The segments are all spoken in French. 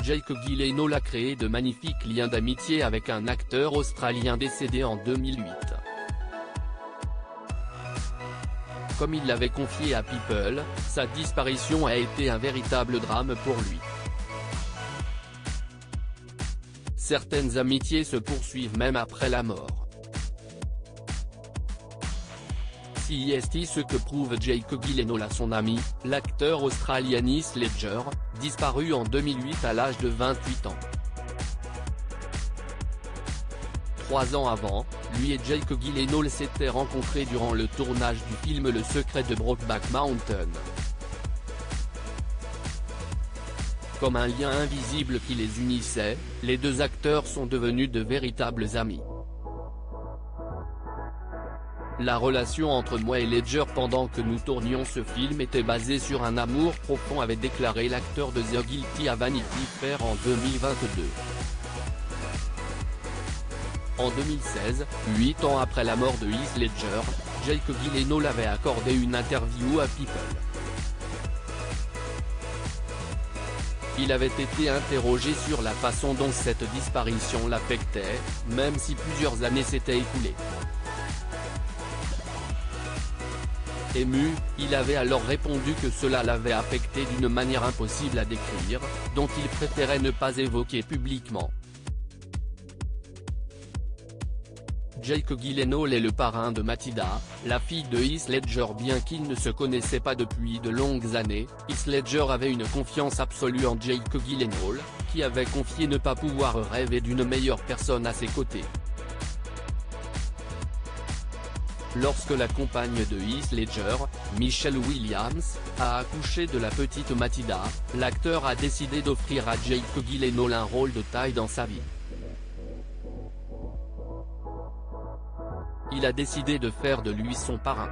Jake Gyllenhaal a créé de magnifiques liens d'amitié avec un acteur australien décédé en 2008. Comme il l'avait confié à People, sa disparition a été un véritable drame pour lui. Certaines amitiés se poursuivent même après la mort. C'est ce que prouve Jake Gyllenhaal à son ami, l'acteur australien Heath Ledger, disparu en 2008 à l'âge de 28 ans. 3 ans avant, lui et Jake Gyllenhaal s'étaient rencontrés durant le tournage du film Le Secret de Brokeback Mountain. Comme un lien invisible qui les unissait, les deux acteurs sont devenus de véritables amis. La relation entre moi et Ledger pendant que nous tournions ce film était basée sur un amour profond, avait déclaré l'acteur de The Guilty à Vanity Fair en 2022. En 2016, 8 ans après la mort de Heath Ledger, Jake Gyllenhaal avait accordé une interview à People. Il avait été interrogé sur la façon dont cette disparition l'affectait, même si plusieurs années s'étaient écoulées. Ému, il avait alors répondu que cela l'avait affecté d'une manière impossible à décrire, dont il préférait ne pas évoquer publiquement. Jake Gyllenhaal est le parrain de Matilda, la fille de Heath Ledger. Bien qu'ils ne se connaissaient pas depuis de longues années, Heath Ledger avait une confiance absolue en Jake Gyllenhaal, qui avait confié ne pas pouvoir rêver d'une meilleure personne à ses côtés. Lorsque la compagne de Heath Ledger, Michelle Williams, a accouché de la petite Matilda, l'acteur a décidé d'offrir à Jake Gyllenhaal un rôle de taille dans sa vie. Il a décidé de faire de lui son parrain.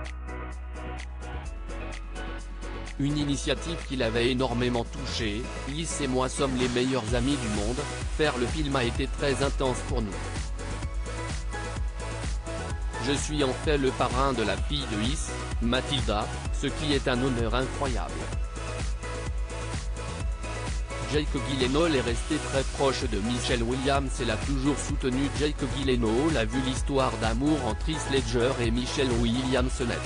Une initiative qui l'avait énormément touché. Heath et moi sommes les meilleurs amis du monde, faire le film a été très intense pour nous. Je suis en fait le parrain de la fille de Heath, Matilda, ce qui est un honneur incroyable. Jake Gyllenhaal est resté très proche de Michelle Williams et l'a toujours soutenu. Jake Gyllenhaal a vu l'histoire d'amour entre Heath Ledger et Michelle Williams naître.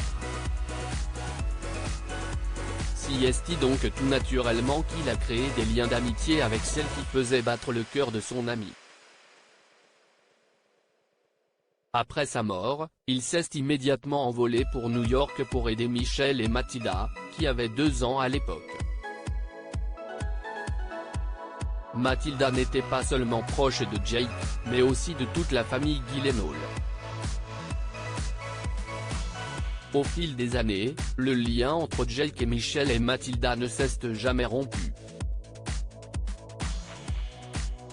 C'est donc tout naturellement qu'il a créé des liens d'amitié avec celle qui faisait battre le cœur de son ami. Après sa mort, il s'est immédiatement envolé pour New York pour aider Michelle et Matilda, qui avaient 2 ans à l'époque. Matilda n'était pas seulement proche de Jake, mais aussi de toute la famille Gyllenhaal. Au fil des années, le lien entre Jake et Michelle et Matilda ne s'est jamais rompu.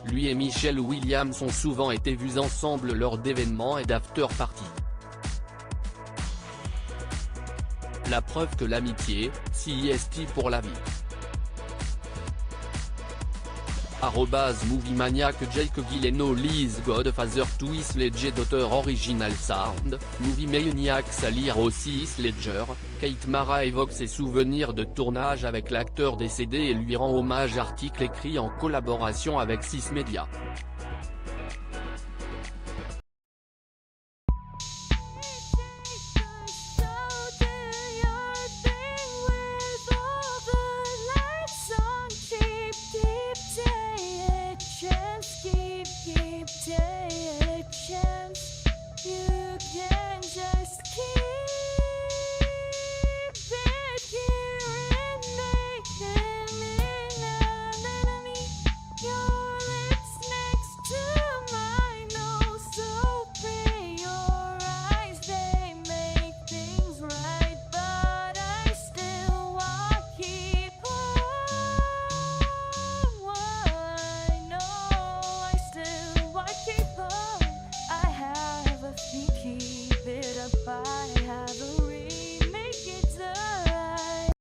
Lui et Michelle Williams ont souvent été vus ensemble lors d'événements et d'after-parties. La preuve que l'amitié, c'est pour la vie. @moviemaniac. Jake Gyllenhaal is Godfather to Heath Ledger Daughter Original Sound. Movie Maniac. À lire aussi. Heath Ledger, Kate Mara évoque ses souvenirs de tournage avec l'acteur décédé et lui rend hommage. Article écrit en collaboration avec 6 Media.